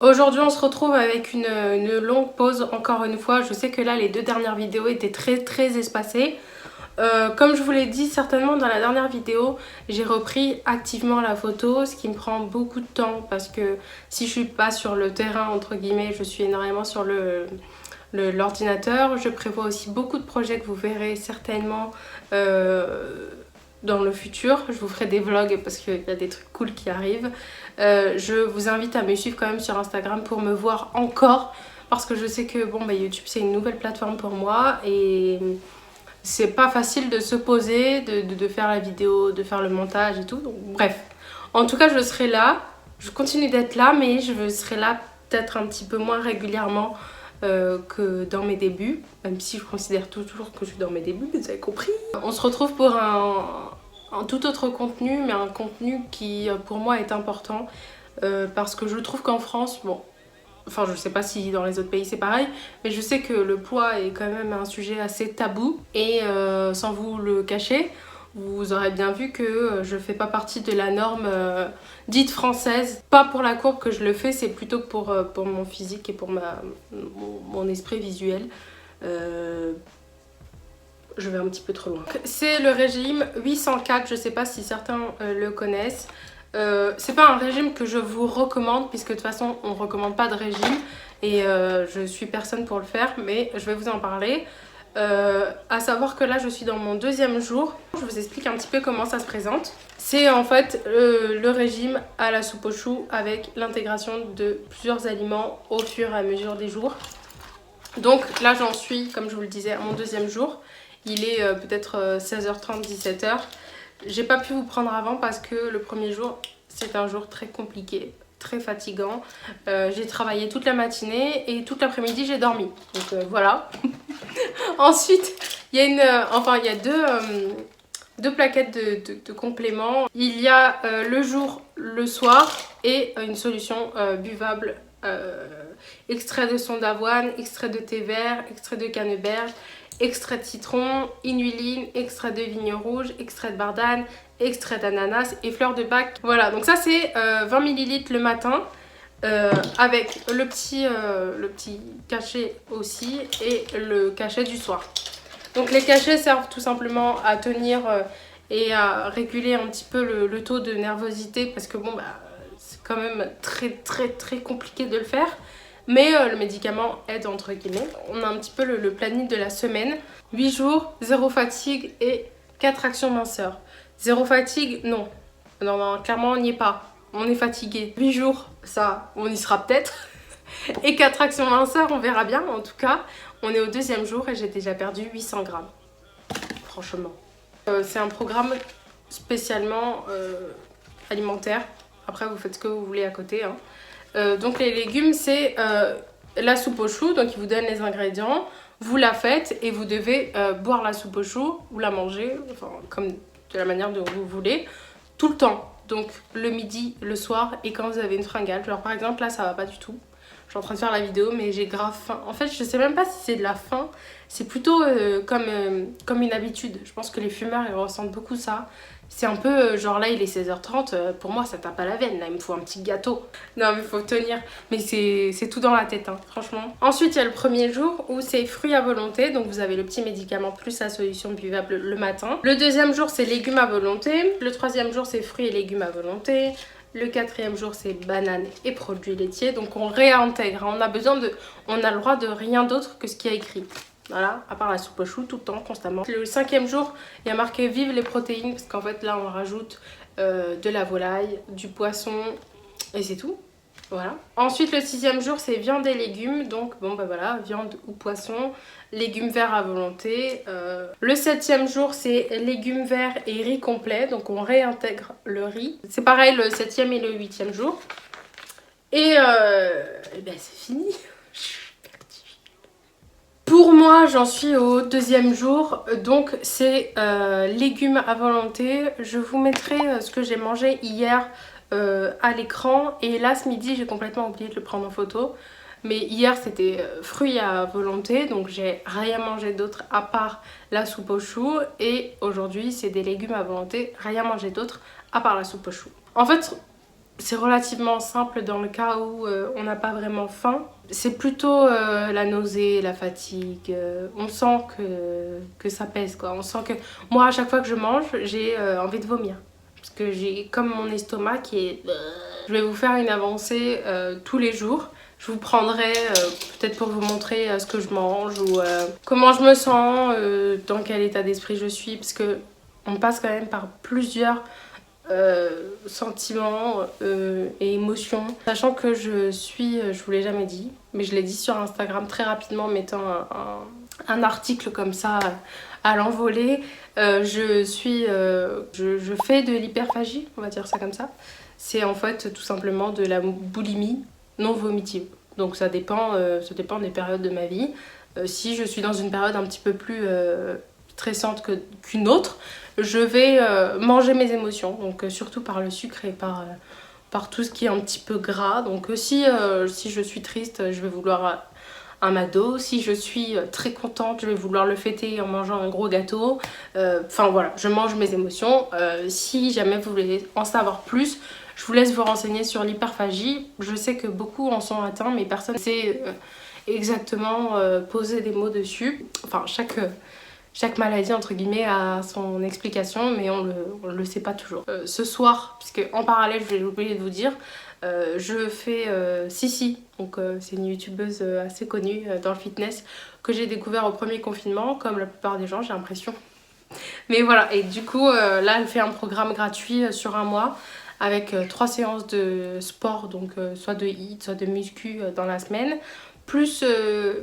Aujourd'hui on se retrouve avec une longue pause encore une fois. Je sais que là les deux dernières vidéos étaient très espacées. Comme je vous l'ai dit certainement dans la dernière vidéo, j'ai repris activement la photo, ce qui me prend beaucoup de temps parce que si je suis pas sur le terrain entre guillemets, je suis énormément sur l'ordinateur. Je prévois aussi beaucoup de projets que vous verrez certainement dans le futur. Je vous ferai des vlogs parce qu'il y a des trucs cool qui arrivent. Je vous invite à me suivre quand même sur Instagram pour me voir encore parce que je sais que bon, bah, YouTube c'est une nouvelle plateforme pour moi et c'est pas facile de se poser, de faire la vidéo, de faire le montage et tout. Donc, bref, en tout cas je serai là, je continue d'être là mais je serai là peut-être un petit peu moins régulièrement que dans mes débuts, même si je considère toujours que je suis dans mes débuts, vous avez compris. On se retrouve pour un tout autre contenu, mais un contenu qui pour moi est important parce que je trouve qu'en France, bon, enfin je sais pas si dans les autres pays c'est pareil, mais je sais que le poids est quand même un sujet assez tabou et sans vous le cacher, vous aurez bien vu que je fais pas partie de la norme dite française. Pas pour la courbe que je le fais, c'est plutôt pour mon physique et pour mon esprit visuel. Je vais un petit peu trop loin. C'est le régime 804, je sais pas si certains le connaissent. C'est pas un régime que je vous recommande puisque de toute façon on recommande pas de régime et je suis personne pour le faire, mais je vais vous en parler. À savoir que là je suis dans mon deuxième jour. Je vous explique un petit peu comment ça se présente. C'est en fait le régime à la soupe aux choux avec l'intégration de plusieurs aliments au fur et à mesure des jours. Donc là j'en suis, comme je vous le disais, à mon deuxième jour. Il est peut-être 16h30, 17h. J'ai pas pu vous prendre avant parce que le premier jour c'est un jour très compliqué, très fatigant. J'ai travaillé toute la matinée et toute l'après-midi j'ai dormi. Donc voilà. Ensuite, il y a deux plaquettes de compléments. Il y a le jour, le soir et une solution buvable. Extrait de son d'avoine, extrait de thé vert, extrait de canneberge, extrait de citron, inuline, extrait de vigne rouge, extrait de bardane, extrait d'ananas et fleur de bac. Voilà, donc ça c'est 20 ml le matin. Avec le petit cachet aussi et le cachet du soir. Donc les cachets servent tout simplement à tenir et à réguler un petit peu le taux de nervosité parce que bon bah c'est quand même très compliqué de le faire. Mais le médicament aide entre guillemets. On a un petit peu le planning de la semaine. 8 jours, 0 fatigue et 4 actions minceur. 0 fatigue, non. Non, clairement on n'y est pas. On est fatigué. 8 jours, ça, on y sera peut-être. Et 4 actions minceur, on verra bien. En tout cas, on est au deuxième jour et j'ai déjà perdu 800 grammes. Franchement. C'est un programme spécialement alimentaire. Après, vous faites ce que vous voulez à côté, hein. Donc les légumes c'est la soupe aux choux, donc ils vous donnent les ingrédients, vous la faites et vous devez boire la soupe aux choux ou la manger, enfin comme de la manière dont vous voulez, tout le temps. Donc le midi, le soir et quand vous avez une fringale, genre par exemple là ça va pas du tout. Je suis en train de faire la vidéo mais j'ai grave faim. En fait je sais même pas si c'est de la faim, c'est plutôt comme une habitude. Je pense que les fumeurs ils ressentent beaucoup ça. C'est un peu genre là il est 16h30, pour moi ça tape à la veine, là il me faut un petit gâteau. Non mais faut tenir, mais c'est tout dans la tête hein, franchement. Ensuite il y a le premier jour où c'est fruits à volonté, donc vous avez le petit médicament plus la solution buvable le matin. Le deuxième jour c'est légumes à volonté, le troisième jour c'est fruits et légumes à volonté. Le quatrième jour c'est bananes et produits laitiers, donc on réintègre, on a le droit de rien d'autre que ce qui est écrit. Voilà, à part la soupe aux choux, tout le temps, constamment. Le cinquième jour, il y a marqué vive les protéines, parce qu'en fait là on rajoute de la volaille, du poisson, et c'est tout. Voilà. Ensuite le sixième jour c'est viande et légumes, donc bon bah voilà, viande ou poisson, légumes verts à volonté. Le septième jour c'est légumes verts et riz complet, donc on réintègre le riz. C'est pareil le septième et le huitième jour. Et ben c'est fini. Pour moi, j'en suis au deuxième jour, donc c'est légumes à volonté. Je vous mettrai ce que j'ai mangé hier à l'écran. Et là, ce midi, j'ai complètement oublié de le prendre en photo. Mais hier, c'était fruits à volonté, donc j'ai rien mangé d'autre à part la soupe aux choux. Et aujourd'hui, c'est des légumes à volonté, rien mangé d'autre à part la soupe aux choux. En fait, C'est relativement simple dans le cas où on n'a pas vraiment faim. C'est plutôt la nausée, la fatigue. On sent que ça pèse quoi. On sent que moi à chaque fois que je mange, j'ai envie de vomir. Parce que j'ai comme mon estomac qui est... Je vais vous faire une avancée tous les jours. Je vous prendrai peut-être pour vous montrer ce que je mange ou comment je me sens, dans quel état d'esprit je suis. Parce que on passe quand même par plusieurs sentiments et émotions. Sachant que je vous l'ai jamais dit, mais je l'ai dit sur Instagram très rapidement en mettant un article comme ça à l'envolée. Je fais de l'hyperphagie, on va dire ça comme ça. C'est en fait tout simplement de la boulimie non vomitive. Donc ça dépend des périodes de ma vie. Si je suis dans une période un petit peu plus stressante qu'une autre, je vais manger mes émotions, donc surtout par le sucre et par tout ce qui est un petit peu gras. Donc si je suis triste, je vais vouloir un McDo. Si je suis très contente, je vais vouloir le fêter en mangeant un gros gâteau. Enfin voilà, je mange mes émotions. Si jamais vous voulez en savoir plus, je vous laisse vous renseigner sur l'hyperphagie. Je sais que beaucoup en sont atteints, mais personne ne sait exactement poser des mots dessus. Enfin, chaque maladie entre guillemets a son explication, mais on le sait pas toujours. Ce soir, puisque en parallèle, je vais oublier de vous dire, je fais Sissi, donc c'est une youtubeuse assez connue dans le fitness que j'ai découvert au premier confinement, comme la plupart des gens, j'ai l'impression. Mais voilà, et du coup là elle fait un programme gratuit sur un mois avec 3 séances de sport, donc soit de HIIT, soit de muscu dans la semaine, plus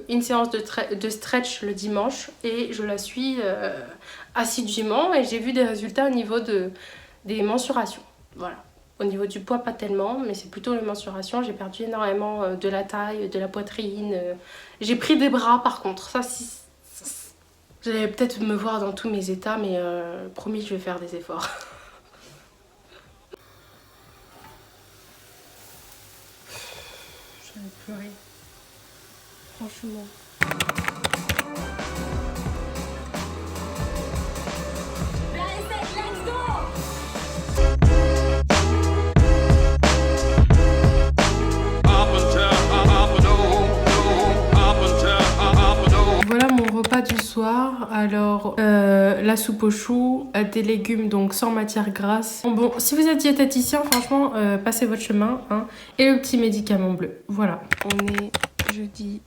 une séance de stretch le dimanche, et je la suis assidûment et j'ai vu des résultats au niveau des mensurations. Voilà. Au niveau du poids, pas tellement, mais c'est plutôt les mensurations. J'ai perdu énormément de la taille, de la poitrine. J'ai pris des bras par contre. Ça, vous allez peut-être me voir dans tous mes états, mais promis, je vais faire des efforts. Je vais pleurer. Franchement. Voilà mon repas du soir. Alors la soupe aux choux, des légumes donc sans matière grasse. Bon, si vous êtes diététicien, franchement passez votre chemin hein. Et le petit médicament bleu. Voilà. On est jeudi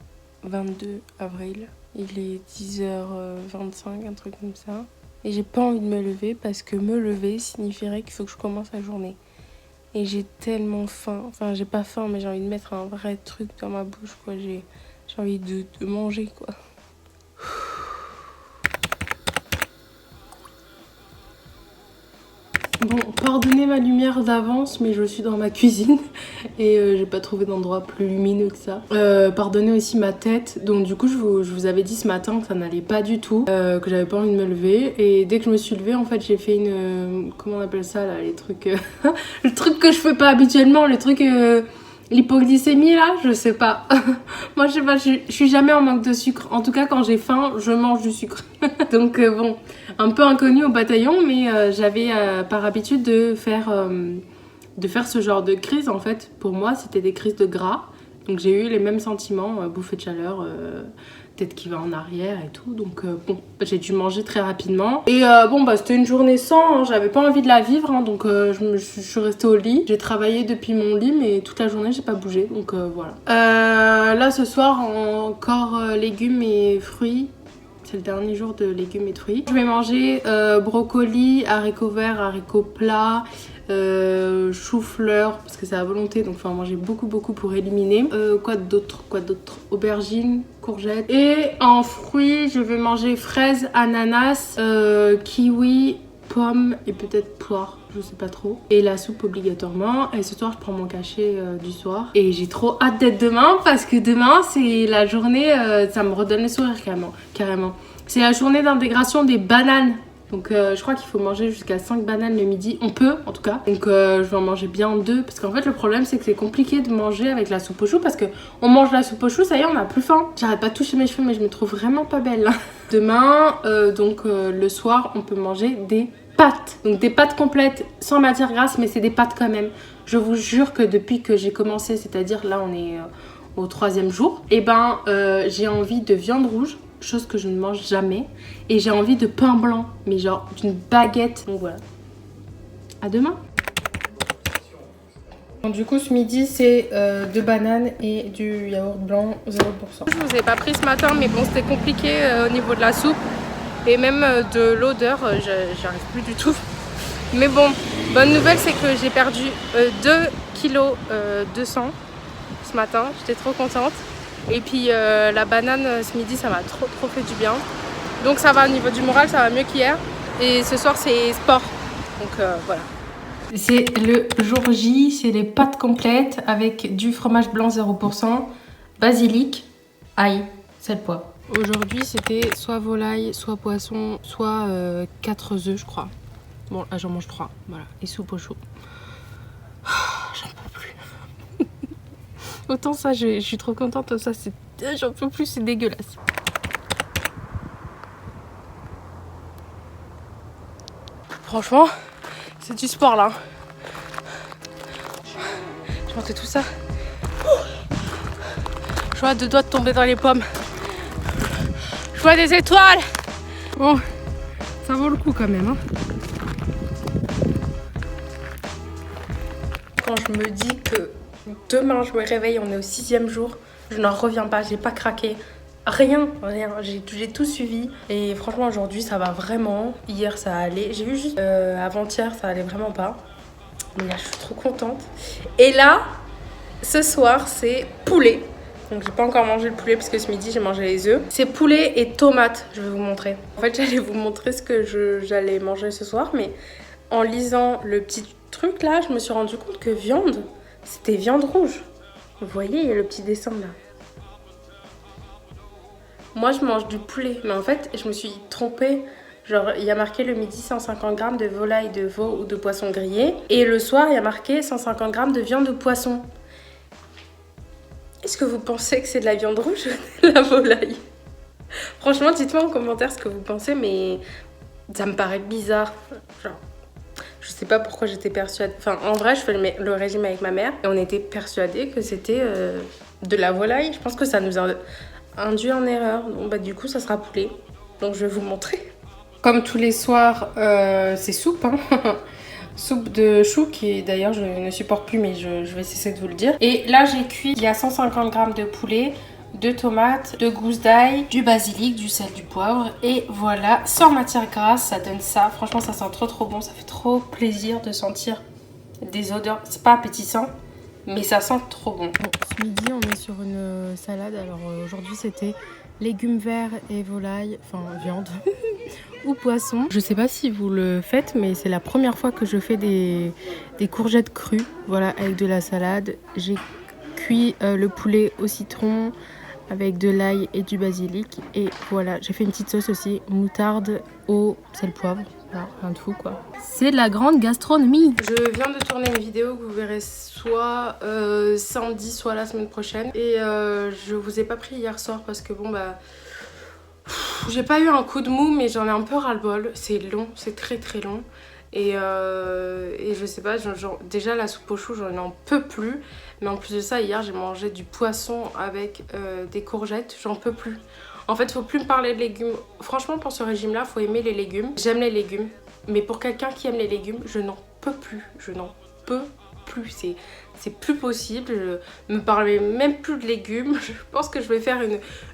22 avril. Il est 10h25, un truc comme ça. Et j'ai pas envie de me lever parce que me lever signifierait qu'il faut que je commence la journée. Et j'ai tellement faim. Enfin, j'ai pas faim, mais j'ai envie de mettre un vrai truc dans ma bouche, quoi. J'ai envie de manger, quoi. Bon, pardonnez ma lumière d'avance, mais je suis dans ma cuisine et j'ai pas trouvé d'endroit plus lumineux que ça. Pardonnez aussi ma tête. Donc du coup, je vous avais dit ce matin que ça n'allait pas du tout, que j'avais pas envie de me lever. Et dès que je me suis levée, en fait, j'ai fait une... comment on appelle ça là, les trucs... le truc que je fais pas habituellement, le truc... l'hypoglycémie là, je sais pas. Moi je sais pas, je suis jamais en manque de sucre. En tout cas quand j'ai faim, je mange du sucre. Donc bon, un peu inconnu au bataillon, mais j'avais par habitude de faire ce genre de crise en fait. Pour moi c'était des crises de gras. Donc j'ai eu les mêmes sentiments, bouffée de chaleur, tête qui va en arrière et tout. Donc bon, j'ai dû manger très rapidement. Et bon bah c'était une journée sans, hein, j'avais pas envie de la vivre, hein, donc je suis restée au lit. J'ai travaillé depuis mon lit mais toute la journée j'ai pas bougé, donc voilà. Là ce soir encore légumes et fruits. C'est le dernier jour de légumes et de fruits. Je vais manger brocoli, haricots verts, haricots plats, chou-fleur parce que c'est à volonté donc il faut en manger beaucoup pour éliminer. Quoi d'autre? Aubergines, courgettes. Et en fruits je vais manger fraises, ananas, kiwi, pommes et peut-être poire, je sais pas trop. Et la soupe obligatoirement. Et ce soir je prends mon cachet du soir. Et j'ai trop hâte d'être demain parce que demain c'est la journée, ça me redonne le sourire carrément. C'est la journée d'intégration des bananes. Donc je crois qu'il faut manger jusqu'à 5 bananes le midi. On peut en tout cas. Donc je vais en manger bien en 2. Parce qu'en fait le problème c'est que c'est compliqué de manger avec la soupe aux choux. Parce que on mange la soupe aux choux, ça y est on a plus faim. J'arrête pas de toucher mes cheveux mais je me trouve vraiment pas belle. Demain le soir on peut manger des pâtes. Donc des pâtes complètes sans matière grasse mais c'est des pâtes quand même. Je vous jure que depuis que j'ai commencé, c'est-à-dire là on est au 3e jour, et ben j'ai envie de viande rouge, chose que je ne mange jamais, et j'ai envie de pain blanc, mais genre d'une baguette. Donc voilà. À demain. Donc, du coup ce midi c'est 2 bananes et du yaourt blanc 0%. Je vous ai pas pris ce matin, mais bon c'était compliqué au niveau de la soupe et même de l'odeur, j'arrive plus du tout. Mais bon, bonne nouvelle c'est que j'ai perdu 2 kg 200 ce matin, j'étais trop contente. Et puis la banane ce midi ça m'a trop fait du bien. Donc ça va au niveau du moral, ça va mieux qu'hier. Et ce soir c'est sport, donc voilà. C'est le jour J, c'est les pâtes complètes avec du fromage blanc 0%, basilic, ail, sel, poivre. Aujourd'hui c'était soit volaille, soit poisson, soit 4 œufs je crois. Bon là j'en mange 3, voilà, et soupe au chou. J'en peux plus. Autant ça je suis trop contente, ça c'est... J'en peux plus, c'est dégueulasse. Franchement, c'est du sport là. Je montais tout ça. Je vois 2 doigts de tomber dans les pommes. Je vois des étoiles. Bon, ça vaut le coup quand même. Hein. Quand je me dis que demain je me réveille, on est au 6e jour, je n'en reviens pas, j'ai pas craqué. Rien, j'ai tout suivi et franchement aujourd'hui ça va vraiment. Hier ça allait, j'ai vu juste avant-hier ça allait vraiment pas. Mais là je suis trop contente. Et là, ce soir c'est poulet. Donc j'ai pas encore mangé le poulet parce que ce midi j'ai mangé les œufs. C'est poulet et tomates, je vais vous montrer. En fait j'allais vous montrer ce que j'allais manger ce soir, mais en lisant le petit truc là, je me suis rendu compte que viande, c'était viande rouge. Vous voyez, il y a le petit dessin là. Moi je mange du poulet, mais en fait je me suis trompée. Genre il y a marqué le midi 150 g de volaille, de veau ou de poisson grillé. Et le soir il y a marqué 150 g de viande de poisson. Est-ce que vous pensez que c'est de la viande rouge ou de la volaille? Franchement dites-moi en commentaire ce que vous pensez, mais ça me paraît bizarre. Genre, je sais pas pourquoi j'étais persuadée. Enfin en vrai je fais le régime avec ma mère et on était persuadés que c'était de la volaille. Je pense que ça nous a induit en erreur. Donc bah du coup ça sera poulet. Donc je vais vous montrer. Comme tous les soirs c'est soupe hein. Soupe de chou qui d'ailleurs je ne supporte plus, mais je vais cesser de vous le dire. Et là j'ai cuit, il y a 150 g de poulet, 2 tomates, 2 gousses d'ail, du basilic, du sel, du poivre. Et voilà, sans matière grasse, ça donne ça. Franchement ça sent trop bon, ça fait trop plaisir de sentir des odeurs. C'est pas appétissant, mais ça sent trop bon. Bon, ce midi on est sur une salade. Alors aujourd'hui c'était légumes verts et volaille, enfin viande ou poisson. Je sais pas si vous le faites, mais c'est la première fois que je fais des courgettes crues, voilà, avec de la salade. J'ai cuit le poulet au citron avec de l'ail et du basilic, et voilà, j'ai fait une petite sauce aussi, moutarde, eau, sel, poivre. Voilà, rien de fou quoi. C'est de la grande gastronomie. Je viens de tourner une vidéo que vous verrez soit samedi, soit la semaine prochaine. Et je vous ai pas pris hier soir parce que bon bah... J'ai pas eu un coup de mou, mais j'en ai un peu ras-le-bol. C'est long, c'est très long. Et je sais pas, déjà la soupe au chou, j'en en peux plus. Mais en plus de ça, hier j'ai mangé du poisson avec des courgettes, j'en peux plus. En fait, faut plus me parler de légumes. Franchement, pour ce régime-là, faut aimer les légumes. J'aime les légumes, mais pour quelqu'un qui aime les légumes, je n'en peux plus. Je n'en peux plus. C'est plus possible. Je me parle même plus de légumes. Je pense que je vais faire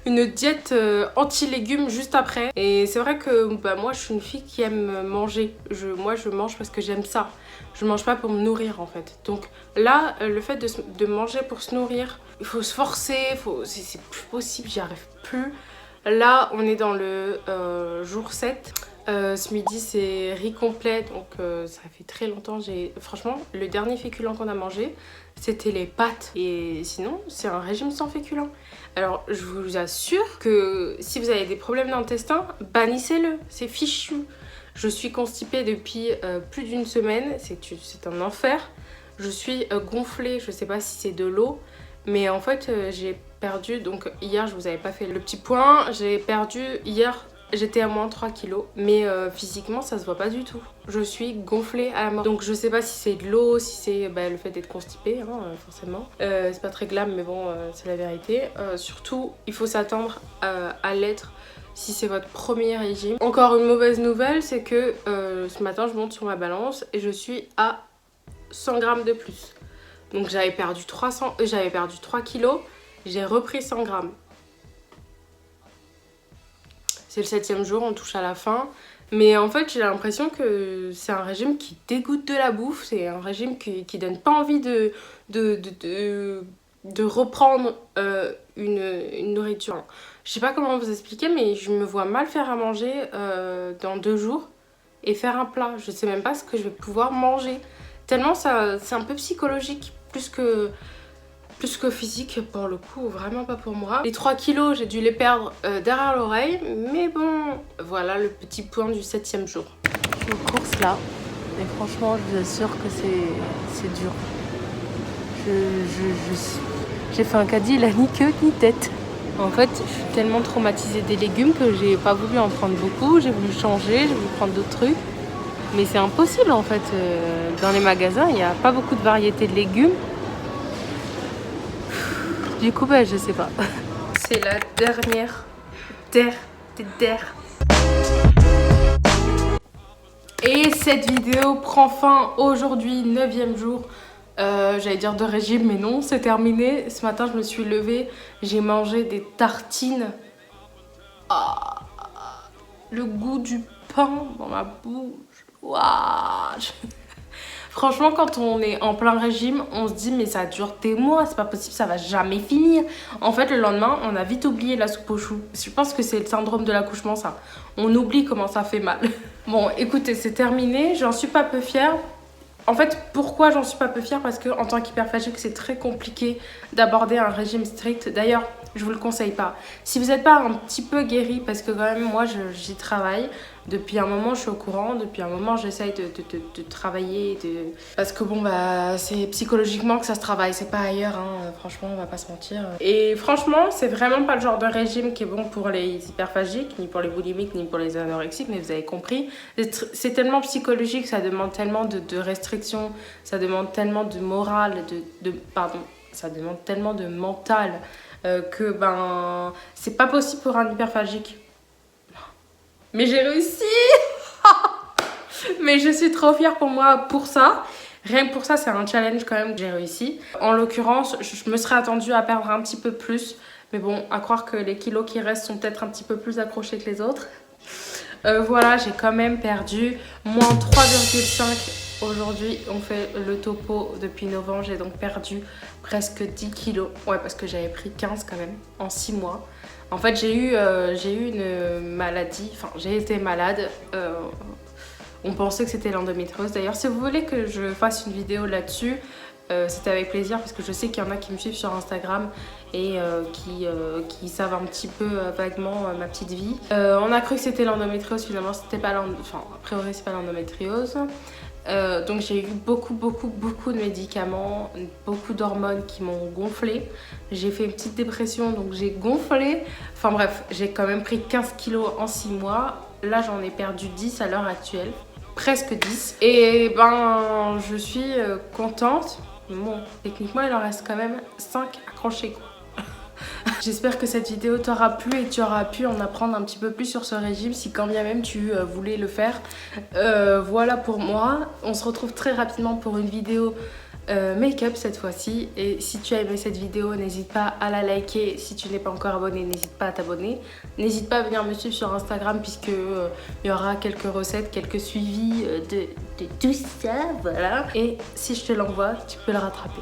une diète anti-légumes juste après. Et c'est vrai que bah, moi, je suis une fille qui aime manger. Moi, je mange parce que j'aime ça. Je mange pas pour me nourrir en fait. Donc là, le fait de manger pour se nourrir, il faut se forcer. C'est plus possible, j'y arrive plus. Là, on est dans le jour 7. Ce midi, c'est riz complet, donc ça fait très longtemps. Franchement, le dernier féculent qu'on a mangé, c'était les pâtes. Et sinon, c'est un régime sans féculents. Alors, je vous assure que si vous avez des problèmes d'intestin, bannissez-le. C'est fichu. Je suis constipée depuis plus d'une semaine. C'est un enfer. Je suis gonflée. Je sais pas si c'est de l'eau. Mais en fait, j'ai perdu, donc hier je vous avais pas fait le petit point, j'ai perdu hier j'étais à moins 3 kilos, mais physiquement ça se voit pas du tout. Je suis gonflée à la mort. Donc je sais pas si c'est de l'eau, si c'est le fait d'être constipée, hein, forcément. C'est pas très glam, mais bon, c'est la vérité. Surtout, il faut s'attendre à l'être si c'est votre premier régime. Encore une mauvaise nouvelle, c'est que ce matin je monte sur ma balance et je suis à 100 grammes de plus. Donc j'avais perdu 3 kilos, j'ai repris 100 grammes. C'est le 7e jour, on touche à la fin. Mais en fait, j'ai l'impression que c'est un régime qui dégoûte de la bouffe. C'est un régime qui donne pas envie de reprendre une nourriture. Je sais pas comment vous expliquer, mais je me vois mal faire à manger dans 2 jours et faire un plat. Je sais même pas ce que je vais pouvoir manger. Tellement ça, c'est un peu psychologique, plus que physique pour le coup, vraiment pas pour moi. Les 3 kilos, j'ai dû les perdre derrière l'oreille, mais bon, voilà le petit point du 7e jour. Je suis aux courses là, et franchement, je vous assure que c'est dur. J'ai fait un caddie, il a ni queue ni tête. En fait, je suis tellement traumatisée des légumes que j'ai pas voulu en prendre beaucoup, j'ai voulu changer, j'ai voulu prendre d'autres trucs. Mais c'est impossible en fait, dans les magasins, il n'y a pas beaucoup de variétés de légumes. Du coup, je sais pas. C'est la dernière. Et cette vidéo prend fin aujourd'hui, 9e jour. J'allais dire de régime, mais non, c'est terminé. Ce matin, je me suis levée, j'ai mangé des tartines. Ah, le goût du pain dans ma bouche. Waouh. Franchement, quand on est en plein régime, on se dit mais ça dure des mois, c'est pas possible, ça va jamais finir. En fait, le lendemain, on a vite oublié la soupe aux choux. Je pense que c'est le syndrome de l'accouchement, ça. On oublie comment ça fait mal. Bon, écoutez, c'est terminé, j'en suis pas peu fière. En fait, pourquoi j'en suis pas peu fière? Parce que en tant qu'hyperphagique, c'est très compliqué d'aborder un régime strict. D'ailleurs, je vous le conseille pas. Si vous n'êtes pas un petit peu guéri, parce que quand même, moi, j'y travaille. Depuis un moment, je suis au courant. Depuis un moment, j'essaye de travailler. Parce que bon, c'est psychologiquement que ça se travaille. C'est pas ailleurs, hein. Franchement, on va pas se mentir. Et franchement, c'est vraiment pas le genre de régime qui est bon pour les hyperphagiques, ni pour les boulimiques, ni pour les anorexiques. Mais vous avez compris. C'est tellement psychologique, ça demande tellement de restrictions. Ça demande tellement de morale, ça demande tellement de mental que c'est pas possible pour un hyperphagique. Mais j'ai réussi. Mais je suis trop fière pour moi pour ça. Rien que pour ça, c'est un challenge quand même que j'ai réussi. En l'occurrence, je me serais attendue à perdre un petit peu plus. Mais bon, à croire que les kilos qui restent sont peut-être un petit peu plus accrochés que les autres. Voilà, j'ai quand même perdu moins 3,5. Aujourd'hui, on fait le topo depuis novembre. J'ai donc perdu presque 10 kilos. Ouais, parce que j'avais pris 15 quand même en 6 mois. En fait, j'ai eu une maladie. Enfin, j'ai été malade. On pensait que c'était l'endométriose. D'ailleurs, si vous voulez que je fasse une vidéo là-dessus, c'était avec plaisir parce que je sais qu'il y en a qui me suivent sur Instagram et qui savent un petit peu vaguement ma petite vie. On a cru que c'était l'endométriose, finalement c'était pas a priori c'est pas l'endométriose. Donc j'ai eu beaucoup de médicaments, beaucoup d'hormones qui m'ont gonflé. J'ai fait une petite dépression, donc j'ai gonflé. Enfin bref, j'ai quand même pris 15 kilos en 6 mois. Là j'en ai perdu 10 à l'heure actuelle, presque 10. Et je suis contente. Bon, techniquement il en reste quand même 5 accrochés quoi. J'espère que cette vidéo t'aura plu et tu auras pu en apprendre un petit peu plus sur ce régime si quand bien même tu voulais le faire. Voilà pour moi. On se retrouve très rapidement pour une vidéo make-up cette fois-ci. Et si tu as aimé cette vidéo, n'hésite pas à la liker. Si tu n'es pas encore abonné, n'hésite pas à t'abonner. N'hésite pas à venir me suivre sur Instagram puisque il y aura quelques recettes, quelques suivis de tout ça, voilà. Et si je te l'envoie, tu peux le rattraper.